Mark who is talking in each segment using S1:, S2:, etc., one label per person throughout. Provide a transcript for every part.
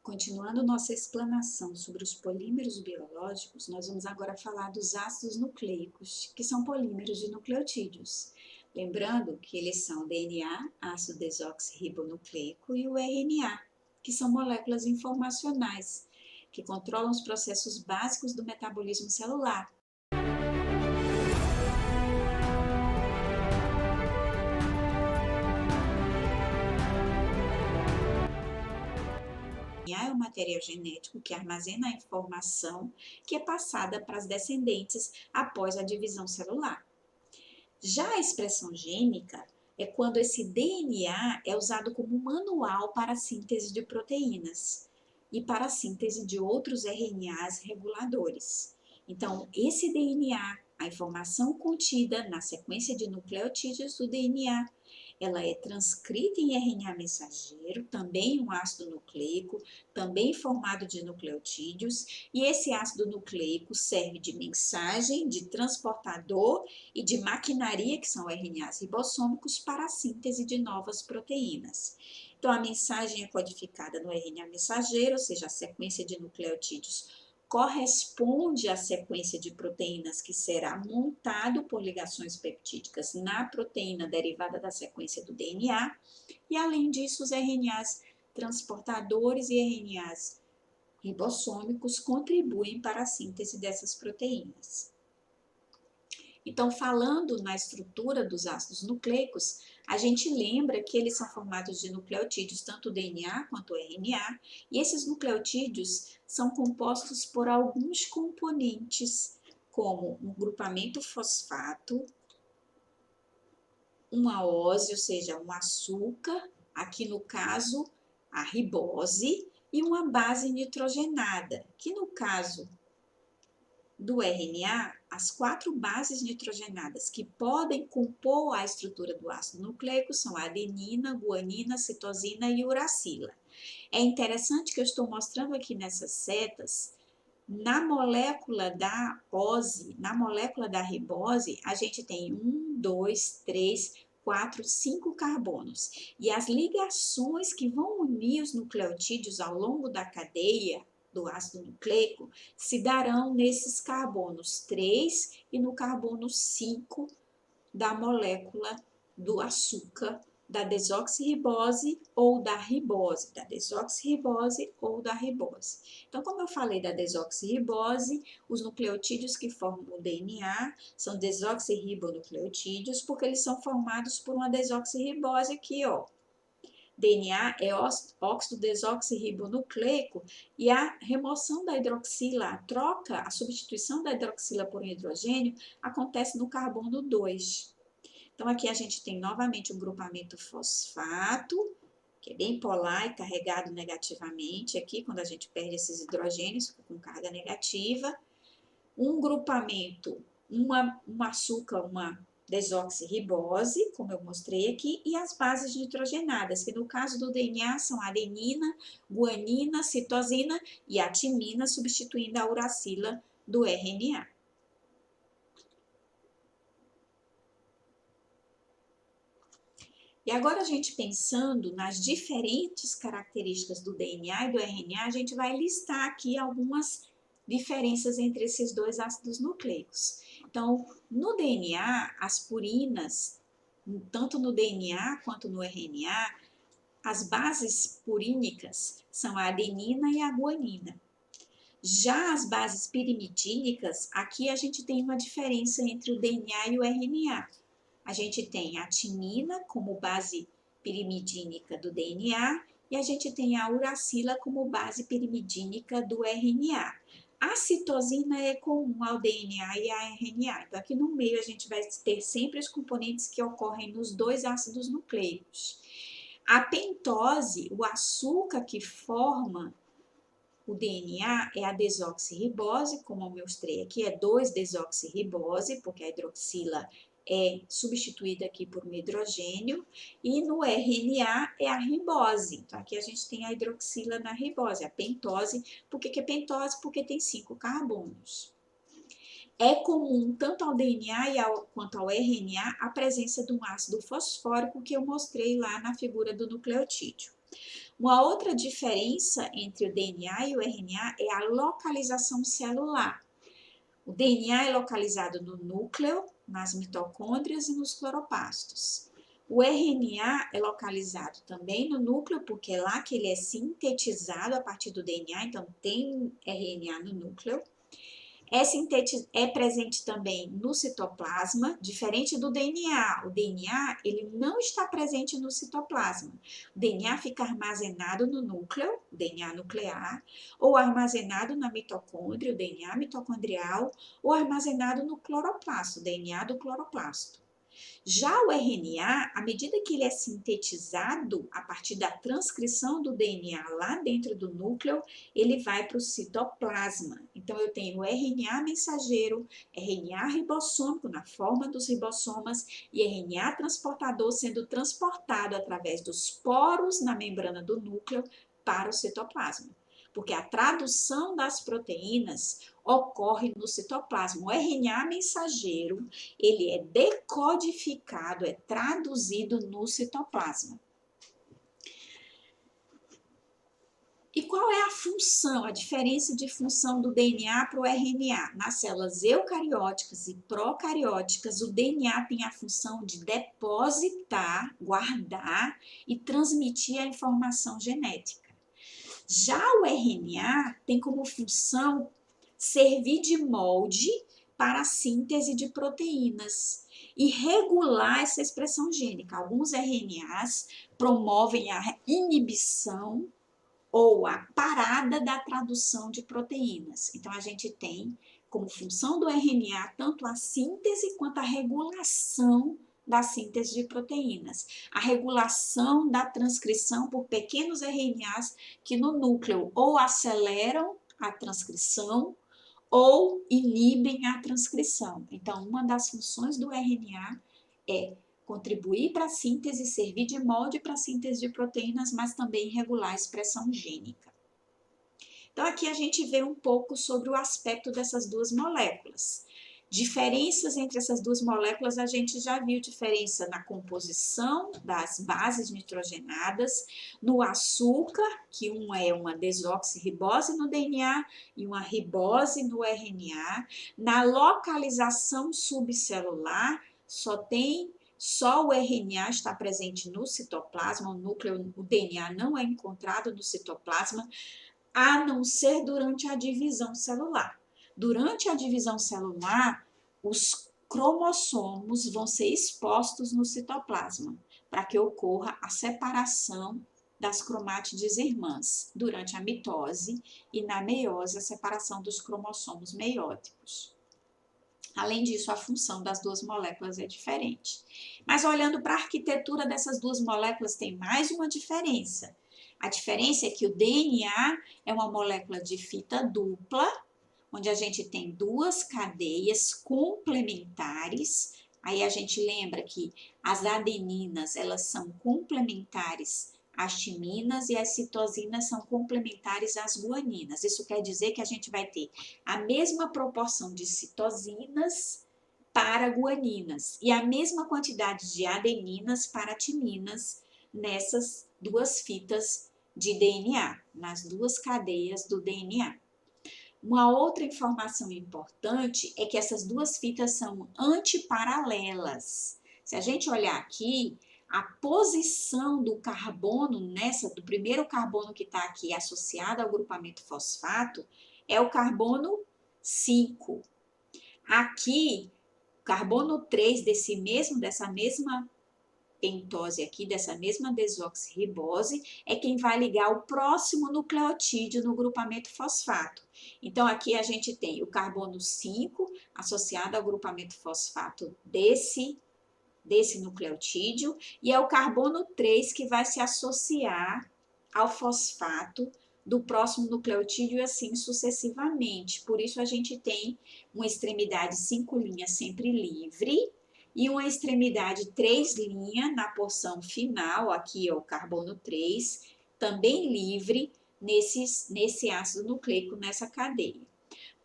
S1: Continuando nossa explanação sobre os polímeros biológicos, nós vamos agora falar dos ácidos nucleicos, que são polímeros de nucleotídeos. Lembrando que eles são o DNA, ácido desoxirribonucleico, e o RNA, que são moléculas informacionais, que controlam os processos básicos do metabolismo celular. O RNA é o material genético que armazena a informação que é passada para as descendentes após a divisão celular. Já a expressão gênica é quando esse DNA é usado como manual para a síntese de proteínas e para a síntese de outros RNAs reguladores. Então, esse DNA, a informação contida na sequência de nucleotídeos do DNA, ela é transcrita em RNA mensageiro, também um ácido nucleico, também formado de nucleotídeos, e esse ácido nucleico serve de mensagem, de transportador e de maquinaria, que são RNAs ribossômicos, para a síntese de novas proteínas. Então, a mensagem é codificada no RNA mensageiro, ou seja, a sequência de nucleotídeos corresponde à sequência de proteínas que será montado por ligações peptídicas na proteína derivada da sequência do DNA, e além disso, os RNAs transportadores e RNAs ribossômicos contribuem para a síntese dessas proteínas. Então, falando na estrutura dos ácidos nucleicos, a gente lembra que eles são formados de nucleotídeos, tanto o DNA quanto o RNA, e esses nucleotídeos são compostos por alguns componentes, como um grupamento fosfato, uma ose, ou seja, um açúcar, aqui no caso a ribose, e uma base nitrogenada, que no caso do RNA, as 4 bases nitrogenadas que podem compor a estrutura do ácido nucleico são a adenina, guanina, citosina e uracila. É interessante que eu estou mostrando aqui nessas setas, na molécula da ose, na molécula da ribose, a gente tem 1, 2, 3, 4, 5 carbonos. E as ligações que vão unir os nucleotídeos ao longo da cadeia do ácido nucleico se darão nesses carbonos 3 e no carbono 5 da molécula do açúcar, da desoxirribose ou da ribose, da desoxirribose ou da ribose. Então, como eu falei da desoxirribose, os nucleotídeos que formam o DNA são desoxirribonucleotídeos, porque eles são formados por uma desoxirribose aqui, ó. DNA é óxido desoxirribonucleico e a remoção da hidroxila, a troca, a substituição da hidroxila por um hidrogênio acontece no carbono 2. Então, aqui a gente tem novamente um grupamento fosfato, que é bem polar e carregado negativamente aqui, quando a gente perde esses hidrogênios, fica com carga negativa. Um grupamento, um açúcar, uma desoxirribose, como eu mostrei aqui, e as bases nitrogenadas, que no caso do DNA são adenina, guanina, citosina e a timina, substituindo a uracila do RNA. E agora a gente pensando nas diferentes características do DNA e do RNA, a gente vai listar aqui algumas diferenças entre esses dois ácidos nucleicos. Então, no DNA, as purinas, tanto no DNA quanto no RNA, as bases purínicas são a adenina e a guanina. Já as bases pirimidínicas, aqui a gente tem uma diferença entre o DNA e o RNA. A gente tem a timina como base pirimidínica do DNA e a gente tem a uracila como base pirimidínica do RNA. A citosina é comum ao DNA e ao RNA. Então, aqui no meio a gente vai ter sempre os componentes que ocorrem nos dois ácidos nucleicos. A pentose, o açúcar que forma o DNA é a desoxirribose, como eu mostrei aqui, é 2-desoxirribose, porque a hidroxila é substituída aqui por um hidrogênio, e no RNA é a ribose. Então, aqui a gente tem a hidroxila na ribose, a pentose. Por que é pentose? Porque tem 5 carbonos. É comum, tanto ao DNA quanto ao RNA, a presença de um ácido fosfórico que eu mostrei lá na figura do nucleotídeo. Uma outra diferença entre o DNA e o RNA é a localização celular. O DNA é localizado no núcleo, nas mitocôndrias e nos cloroplastos. O RNA é localizado também no núcleo, porque é lá que ele é sintetizado a partir do DNA, então tem RNA no núcleo. É presente também no citoplasma, diferente do DNA. O DNA ele não está presente no citoplasma. O DNA fica armazenado no núcleo, o DNA nuclear, ou armazenado na mitocôndria, o DNA mitocondrial, ou armazenado no cloroplasto, o DNA do cloroplasto. Já o RNA, à medida que ele é sintetizado a partir da transcrição do DNA lá dentro do núcleo, ele vai para o citoplasma. Então, eu tenho o RNA mensageiro, RNA ribossômico na forma dos ribossomas e RNA transportador sendo transportado através dos poros na membrana do núcleo para o citoplasma. Porque a tradução das proteínas ocorre no citoplasma. O RNA mensageiro, ele é decodificado, é traduzido no citoplasma. E qual é a função, a diferença de função do DNA para o RNA? Nas células eucarióticas e procarióticas, o DNA tem a função de depositar, guardar e transmitir a informação genética. Já o RNA tem como função servir de molde para a síntese de proteínas e regular essa expressão gênica. Alguns RNAs promovem a inibição ou a parada da tradução de proteínas. Então, a gente tem como função do RNA tanto a síntese quanto a regulação da síntese de proteínas, a regulação da transcrição por pequenos RNAs que no núcleo ou aceleram a transcrição ou inibem a transcrição. Então, uma das funções do RNA é contribuir para a síntese, servir de molde para a síntese de proteínas, mas também regular a expressão gênica. Então, aqui a gente vê um pouco sobre o aspecto dessas duas moléculas. Diferenças entre essas duas moléculas, a gente já viu diferença na composição das bases nitrogenadas, no açúcar, que é uma desoxirribose no DNA e uma ribose no RNA, na localização subcelular, só o RNA está presente no citoplasma, o DNA não é encontrado no citoplasma, a não ser durante a divisão celular. Durante a divisão celular, os cromossomos vão ser expostos no citoplasma, para que ocorra a separação das cromátides irmãs durante a mitose e na meiose, a separação dos cromossomos meióticos. Além disso, a função das duas moléculas é diferente. Mas olhando para a arquitetura dessas duas moléculas, tem mais uma diferença. A diferença é que o DNA é uma molécula de fita dupla, onde a gente tem duas cadeias complementares. Aí a gente lembra que as adeninas, elas são complementares às timinas e as citosinas são complementares às guaninas. Isso quer dizer que a gente vai ter a mesma proporção de citosinas para guaninas e a mesma quantidade de adeninas para timinas nessas duas fitas de DNA, nas duas cadeias do DNA. Uma outra informação importante é que essas duas fitas são antiparalelas. Se a gente olhar aqui, a posição do carbono do primeiro carbono que está aqui associado ao grupamento fosfato, é o carbono 5. Aqui, o carbono 3 dessa mesma pentose aqui, dessa mesma desoxirribose, é quem vai ligar o próximo nucleotídeo no grupamento fosfato. Então, aqui a gente tem o carbono 5 associado ao grupamento fosfato desse nucleotídeo, e é o carbono 3 que vai se associar ao fosfato do próximo nucleotídeo e assim sucessivamente. Por isso, a gente tem uma extremidade 5' sempre livre, e uma extremidade 3' na porção final, aqui é o carbono 3, também livre nesse ácido nucleico, nessa cadeia.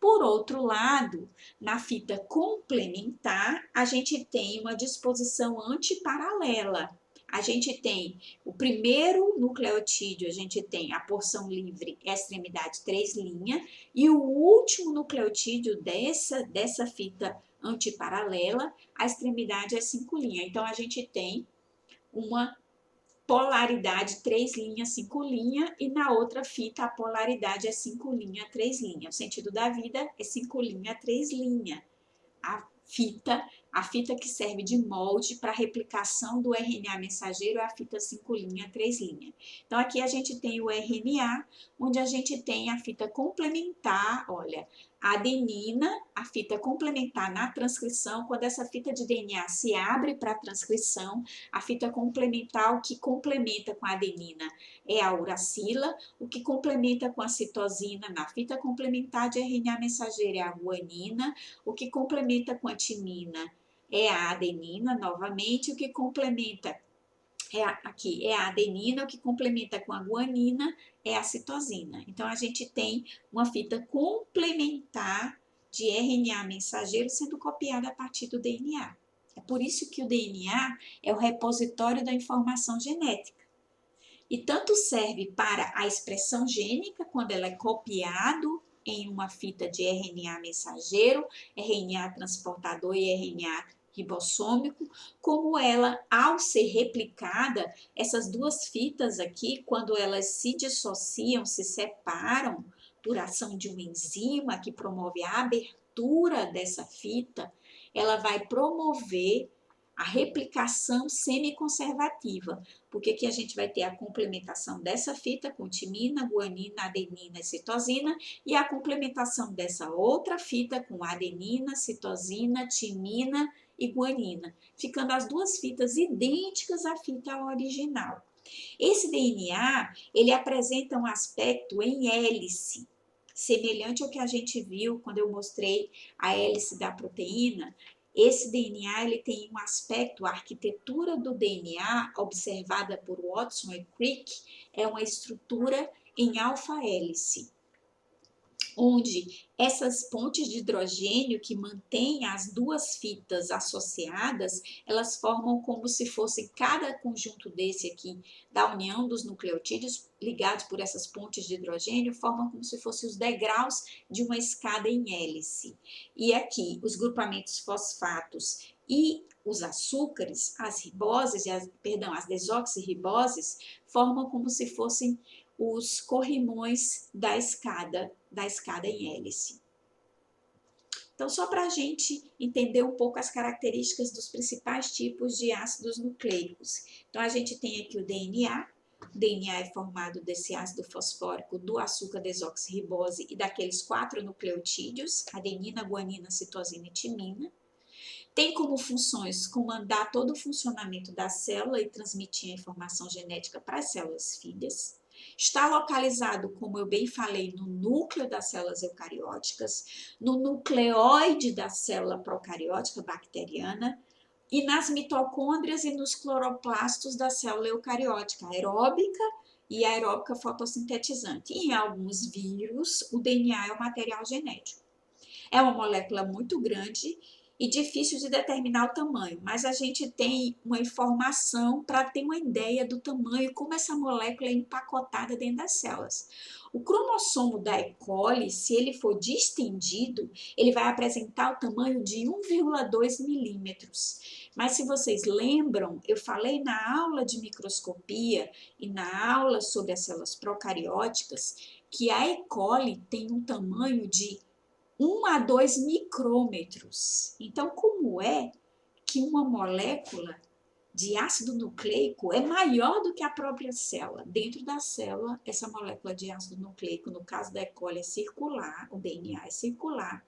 S1: Por outro lado, na fita complementar, a gente tem uma disposição antiparalela. a gente tem o primeiro nucleotídeo, a gente tem a porção livre, a extremidade 3' e o último nucleotídeo dessa fita antiparalela, a extremidade é 5'. Então, a gente tem uma polaridade 3', 5', e na outra fita a polaridade é 5', 3'. O sentido da vida é 5', 3'. A fita que serve de molde para replicação do RNA mensageiro é a fita 5', 3'. Então, aqui a gente tem o RNA, onde a gente tem a fita complementar, olha, a adenina, a fita complementar na transcrição. Quando essa fita de DNA se abre para a transcrição, a fita complementar, o que complementa com a adenina é a uracila, o que complementa com a citosina na fita complementar de RNA mensageiro é a guanina, o que complementa com a timina é a adenina, novamente, o que complementa aqui é a adenina, o que complementa com a guanina é a citosina. Então, a gente tem uma fita complementar de RNA mensageiro sendo copiada a partir do DNA. É por isso que o DNA é o repositório da informação genética. E tanto serve para a expressão gênica, quando ela é copiado em uma fita de RNA mensageiro, RNA transportador e RNA ribossômico, como ela, ao ser replicada, essas duas fitas aqui, quando elas se dissociam, se separam por ação de uma enzima que promove a abertura dessa fita, ela vai promover a replicação semiconservativa, porque aqui a gente vai ter a complementação dessa fita com timina, guanina, adenina e citosina, e a complementação dessa outra fita com adenina, citosina, timina e guanina, ficando as duas fitas idênticas à fita original. Esse DNA, ele apresenta um aspecto em hélice, semelhante ao que a gente viu quando eu mostrei a hélice da proteína. Esse DNA ele tem um aspecto, a arquitetura do DNA observada por Watson e Crick é uma estrutura em alfa-hélice, onde essas pontes de hidrogênio que mantêm as duas fitas associadas, elas formam como se fosse cada conjunto desse aqui, da união dos nucleotídeos ligados por essas pontes de hidrogênio, formam como se fossem os degraus de uma escada em hélice. E aqui, os grupamentos fosfatos e os açúcares, as riboses, as desoxirriboses, formam como se fossem os corrimões da escada em hélice. Então, só para a gente entender um pouco as características dos principais tipos de ácidos nucleicos. Então, a gente tem aqui o DNA. O DNA é formado desse ácido fosfórico, do açúcar desoxirribose e daqueles 4 nucleotídeos, adenina, guanina, citosina e timina. Tem como funções comandar todo o funcionamento da célula e transmitir a informação genética para as células filhas. Está localizado, como eu bem falei, no núcleo das células eucarióticas, no nucleóide da célula procariótica bacteriana e nas mitocôndrias e nos cloroplastos da célula eucariótica aeróbica e aeróbica fotossintetizante. E em alguns vírus, o DNA é o material genético. É uma molécula muito grande e difícil de determinar o tamanho, mas a gente tem uma informação para ter uma ideia do tamanho, como essa molécula é empacotada dentro das células. O cromossomo da E. coli, se ele for distendido, ele vai apresentar o tamanho de 1,2 milímetros. Mas se vocês lembram, eu falei na aula de microscopia e na aula sobre as células procarióticas que a E. coli tem um tamanho de 1 a 2 micrômetros. Então, como é que uma molécula de ácido nucleico é maior do que a própria célula? Dentro da célula, essa molécula de ácido nucleico, no caso da E. coli, é circular, o DNA é circular,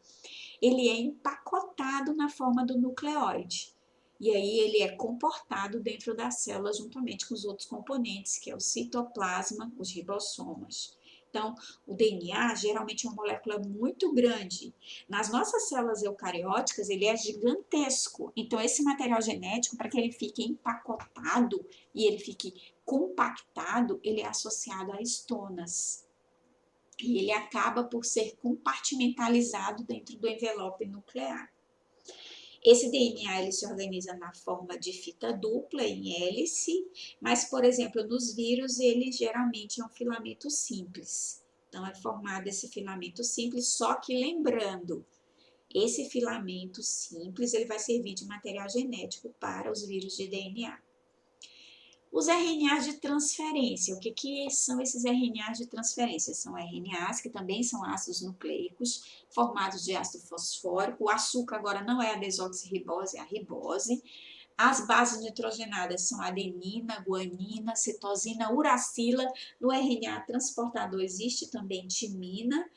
S1: ele é empacotado na forma do nucleóide. E aí ele é comportado dentro da célula juntamente com os outros componentes, que é o citoplasma, os ribossomas. Então, o DNA geralmente é uma molécula muito grande. Nas nossas células eucarióticas, ele é gigantesco. Então, esse material genético, para que ele fique empacotado e ele fique compactado, ele é associado a estonas. E ele acaba por ser compartimentalizado dentro do envelope nuclear. Esse DNA ele se organiza na forma de fita dupla, em hélice, mas, por exemplo, nos vírus, ele geralmente é um filamento simples. Então, é formado esse filamento simples, só que lembrando, esse filamento simples ele vai servir de material genético para os vírus de DNA. Os RNAs de transferência, o que são esses RNAs de transferência? São RNAs que também são ácidos nucleicos, formados de ácido fosfórico. O açúcar agora não é a desoxirribose, é a ribose. As bases nitrogenadas são adenina, guanina, citosina, uracila. No RNA transportador existe também timina,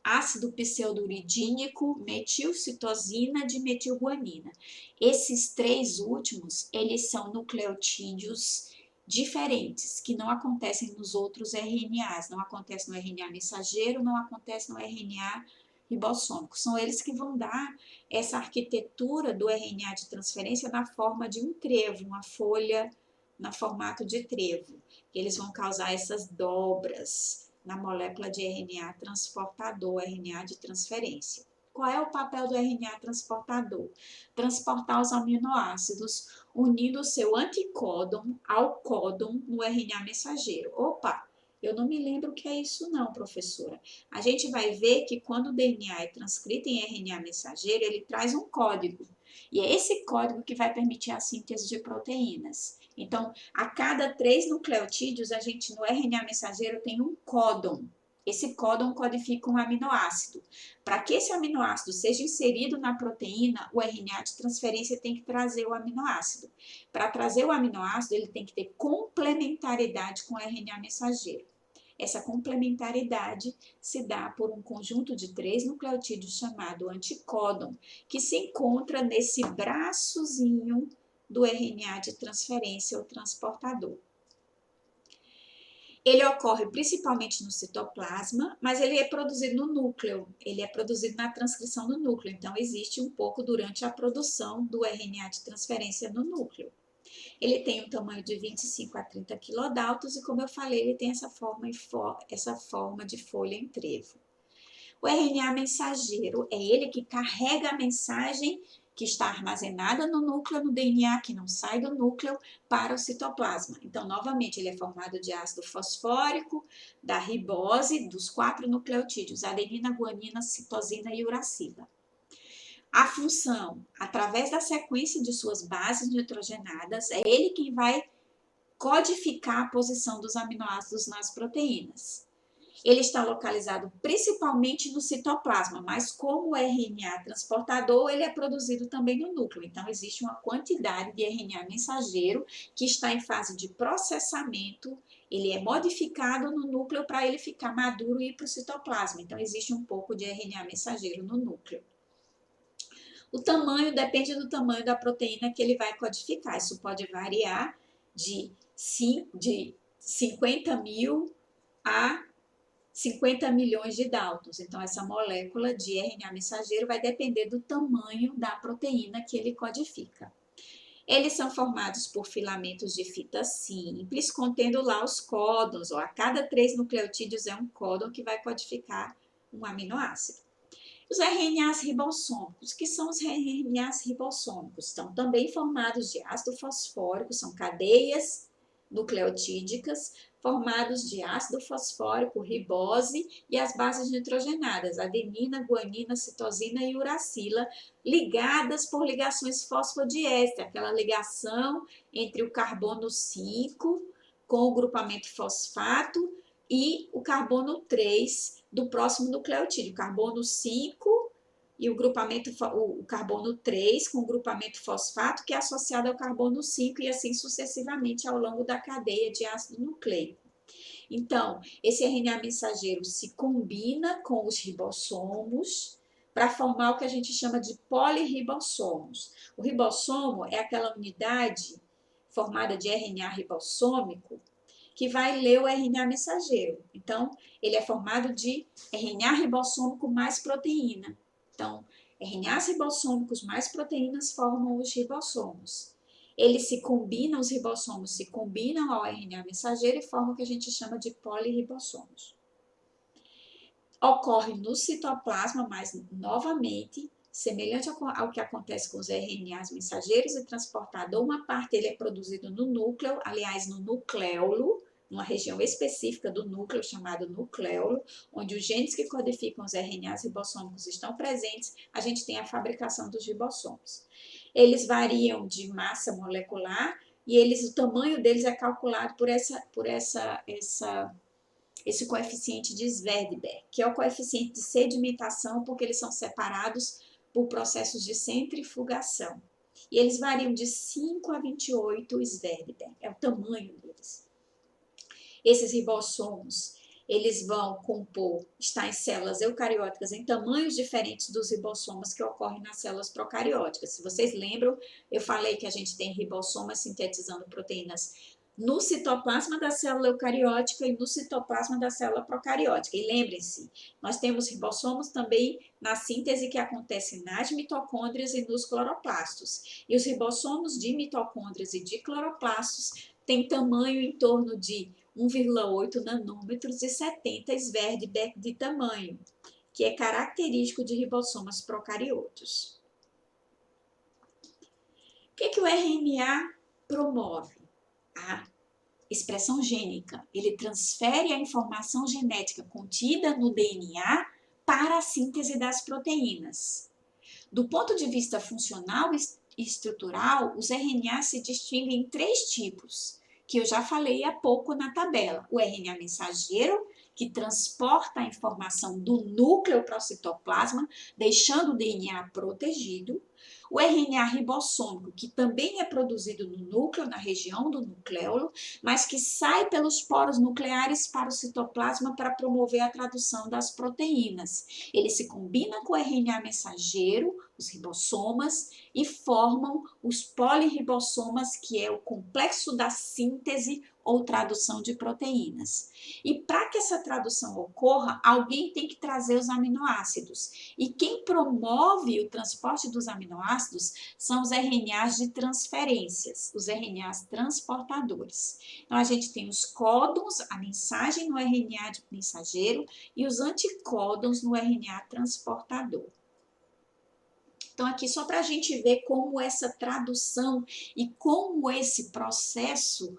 S1: ácido pseudouridínico, metilcitosina, dimetilguanina. Esses três últimos, eles são nucleotídeos diferentes, que não acontecem nos outros RNAs, não acontece no RNA mensageiro, não acontece no RNA ribossômico. São eles que vão dar essa arquitetura do RNA de transferência na forma de um trevo, uma folha no formato de trevo. Eles vão causar essas dobras na molécula de RNA transportador, RNA de transferência. Qual é o papel do RNA transportador? Transportar os aminoácidos unindo o seu anticódon ao códon no RNA mensageiro. Opa, eu não me lembro o que é isso não, professora. A gente vai ver que quando o DNA é transcrito em RNA mensageiro, ele traz um código. E é esse código que vai permitir a síntese de proteínas. Então, a cada 3 nucleotídeos, a gente no RNA mensageiro tem um códon. Esse códon codifica um aminoácido. Para que esse aminoácido seja inserido na proteína, o RNA de transferência tem que trazer o aminoácido. Para trazer o aminoácido, ele tem que ter complementaridade com o RNA mensageiro. Essa complementaridade se dá por um conjunto de 3 nucleotídeos chamado anticódon, que se encontra nesse braçozinho do RNA de transferência ou transportador. Ele ocorre principalmente no citoplasma, mas ele é produzido no núcleo, ele é produzido na transcrição do núcleo, então existe um pouco durante a produção do RNA de transferência no núcleo. Ele tem um tamanho de 25 a 30 quilodaltons e, como eu falei, ele tem essa forma de folha em trevo. O RNA mensageiro é ele que carrega a mensagem que está armazenada no núcleo, no DNA, que não sai do núcleo, para o citoplasma. Então, novamente, ele é formado de ácido fosfórico, da ribose, dos 4 nucleotídeos, adenina, guanina, citosina e uracila. A função, através da sequência de suas bases nitrogenadas, é ele quem vai codificar a posição dos aminoácidos nas proteínas. Ele está localizado principalmente no citoplasma, mas como o RNA transportador, ele é produzido também no núcleo. Então, existe uma quantidade de RNA mensageiro que está em fase de processamento, ele é modificado no núcleo para ele ficar maduro e ir para o citoplasma. Então, existe um pouco de RNA mensageiro no núcleo. O tamanho depende do tamanho da proteína que ele vai codificar. Isso pode variar de 50 mil a 50 milhões de Daltons. Então, essa molécula de RNA mensageiro vai depender do tamanho da proteína que ele codifica. Eles são formados por filamentos de fita simples, contendo lá os códons. A cada 3 nucleotídeos é um códon que vai codificar um aminoácido. Os RNAs ribossômicos, que são os RNAs ribossômicos? Estão também formados de ácido fosfórico, são cadeias nucleotídicas formados de ácido fosfórico, ribose e as bases nitrogenadas, adenina, guanina, citosina e uracila, ligadas por ligações fosfodiéster, aquela ligação entre o carbono 5 com o grupamento fosfato e o carbono 3 do próximo nucleotídeo, carbono 5 e o carbono 3 com o grupamento fosfato, que é associado ao carbono 5 e assim sucessivamente ao longo da cadeia de ácido nucleico. Então, esse RNA mensageiro se combina com os ribossomos para formar o que a gente chama de polirribossomos. O ribossomo é aquela unidade formada de RNA ribossômico que vai ler o RNA mensageiro. Então, ele é formado de RNA ribossômico mais proteína. Então, RNAs ribossômicos mais proteínas formam os ribossomos. Eles se combinam, os ribossomos se combinam ao RNA mensageiro e formam o que a gente chama de polirribossomos. Ocorre no citoplasma, mas novamente Semelhante ao que acontece com os RNAs mensageiros e transportador, uma parte dele é produzido no núcleo, aliás, no nucleolo, numa região específica do núcleo, chamado nucleolo, onde os genes que codificam os RNAs ribossômicos estão presentes, a gente tem a fabricação dos ribossomos. Eles variam de massa molecular e o tamanho deles é calculado por esse coeficiente de Svedberg, que é o coeficiente de sedimentação, porque eles são separados por processos de centrifugação. E eles variam de 5 a 28 Svedberg, é o tamanho deles. Esses ribossomos, eles vão estar em células eucarióticas em tamanhos diferentes dos ribossomos que ocorrem nas células procarióticas. Se vocês lembram, eu falei que a gente tem ribossomas sintetizando proteínas no citoplasma da célula eucariótica e no citoplasma da célula procariótica. E lembrem-se, nós temos ribossomos também na síntese que acontece nas mitocôndrias e nos cloroplastos. E os ribossomos de mitocôndrias e de cloroplastos têm tamanho em torno de 1,8 nanômetros e 70 Svedberg de tamanho, que é característico de ribossomas procariotos. O que o RNA promove? A expressão gênica. Ele transfere a informação genética contida no DNA para a síntese das proteínas. Do ponto de vista funcional e estrutural, os RNAs se distinguem em 3 tipos, que eu já falei há pouco na tabela. O RNA mensageiro, que transporta a informação do núcleo para o citoplasma, deixando o DNA protegido. O RNA ribossômico, que também é produzido no núcleo, na região do nucleolo, mas que sai pelos poros nucleares para o citoplasma para promover a tradução das proteínas. Ele se combina com o RNA mensageiro, os ribossomas, e formam os polirribossomas, que é o complexo da síntese ou tradução de proteínas. E para que essa tradução ocorra, alguém tem que trazer os aminoácidos. E quem promove o transporte dos aminoácidos são os RNAs de transferências, os RNAs transportadores. Então, a gente tem os códons, a mensagem no RNA de mensageiro, e os anticódons no RNA transportador. Então, aqui só para a gente ver como essa tradução e como esse processo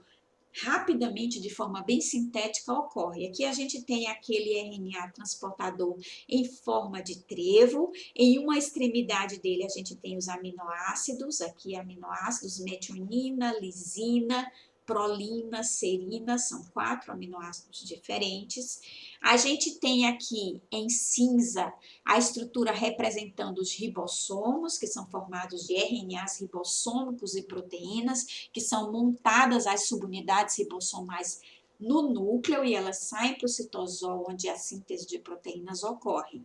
S1: rapidamente, de forma bem sintética, ocorre. Aqui a gente tem aquele RNA transportador em forma de trevo. Em uma extremidade dele a gente tem os aminoácidos, aqui aminoácidos, metionina, lisina, prolina, serina, são 4 aminoácidos diferentes. A gente tem aqui em cinza a estrutura representando os ribossomos, que são formados de RNAs ribossômicos e proteínas, que são montadas as subunidades ribossomais no núcleo e elas saem para o citosol, onde a síntese de proteínas ocorre.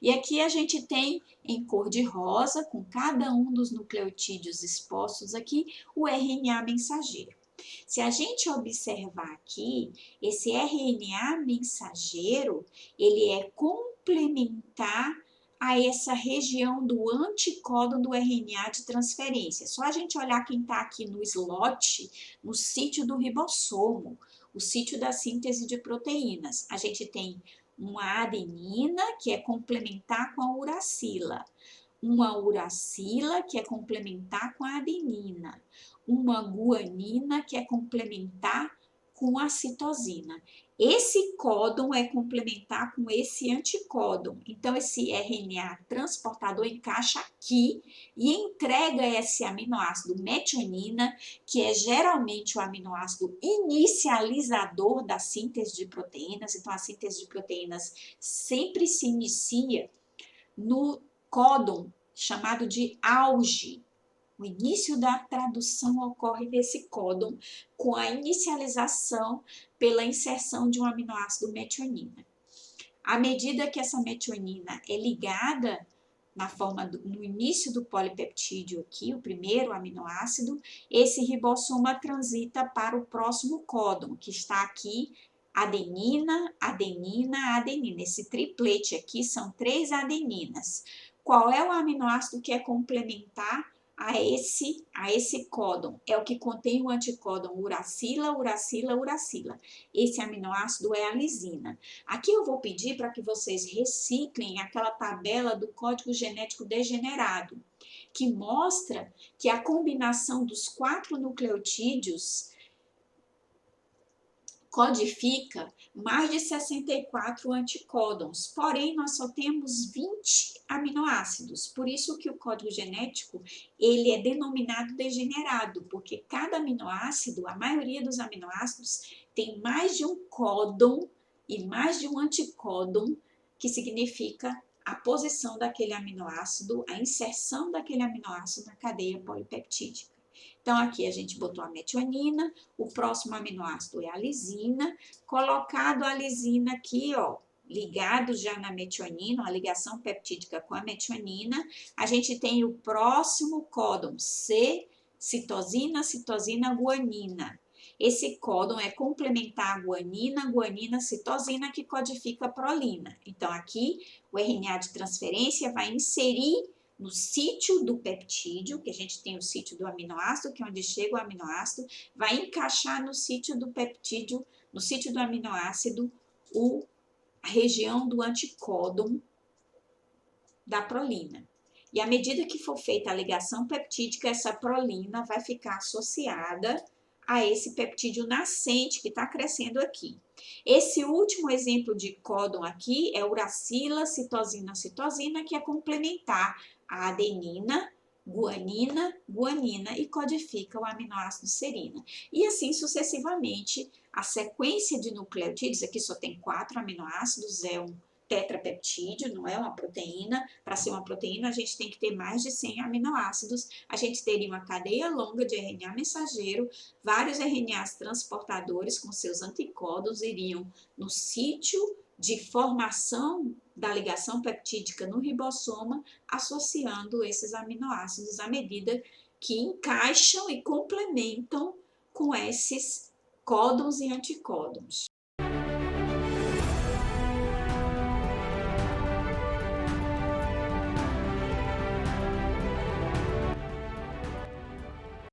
S1: E aqui a gente tem em cor de rosa, com cada um dos nucleotídeos expostos aqui, o RNA mensageiro. Se a gente observar aqui, esse RNA mensageiro, ele é complementar a essa região do anticódon do RNA de transferência. Só a gente olhar quem está aqui no slot, no sítio do ribossomo, o sítio da síntese de proteínas. A gente tem uma adenina, que é complementar com a uracila, uma uracila, que é complementar com a adenina, uma guanina, que é complementar com a citosina. Esse códon é complementar com esse anticódon. Então, esse RNA transportador encaixa aqui e entrega esse aminoácido metionina, que é geralmente o aminoácido inicializador da síntese de proteínas. Então, a síntese de proteínas sempre se inicia no códon chamado de auge. O início da tradução ocorre nesse códon com a inicialização pela inserção de um aminoácido metionina. À medida que essa metionina é ligada no início do polipeptídeo aqui, o primeiro aminoácido, esse ribossoma transita para o próximo códon, que está aqui, adenina, adenina, adenina. Esse triplete aqui são 3 adeninas. Qual é o aminoácido que é complementar a esse códon. É o que contém o anticódon uracila, uracila, uracila. Esse aminoácido é a lisina. Aqui eu vou pedir para que vocês reciclem aquela tabela do código genético degenerado, que mostra que a combinação dos 4 nucleotídeos codifica mais de 64 anticódons, porém nós só temos 20 aminoácidos, por isso que o código genético ele é denominado degenerado, porque cada aminoácido, a maioria dos aminoácidos tem mais de um códon e mais de um anticódon, que significa a posição daquele aminoácido, a inserção daquele aminoácido na cadeia polipeptídica. Então, aqui a gente botou a metionina, o próximo aminoácido é a lisina, colocado a lisina aqui, ó, ligado já na metionina, a ligação peptídica com a metionina, a gente tem o próximo códon, C, citosina, citosina, guanina. Esse códon é complementar a guanina, guanina, citosina, que codifica a prolina. Então, aqui, o RNA de transferência vai inserir no sítio do peptídeo, que a gente tem o sítio do aminoácido, que é onde chega o aminoácido, vai encaixar no sítio do peptídeo, no sítio do aminoácido, a região do anticódon da prolina. E à medida que for feita a ligação peptídica, essa prolina vai ficar associada a esse peptídeo nascente que está crescendo aqui. Esse último exemplo de códon aqui é uracila, citosina, citosina, que é complementar a adenina, guanina, guanina e codifica o aminoácido serina. E assim sucessivamente, a sequência de nucleotídeos, aqui só tem 4 aminoácidos, é um tetrapeptídeo, não é uma proteína. Para ser uma proteína, a gente tem que ter mais de 100 aminoácidos. A gente teria uma cadeia longa de RNA mensageiro, vários RNAs transportadores com seus anticódons iriam no sítio de formação da ligação peptídica no ribossoma, associando esses aminoácidos à medida que encaixam e complementam com esses códons e anticódons.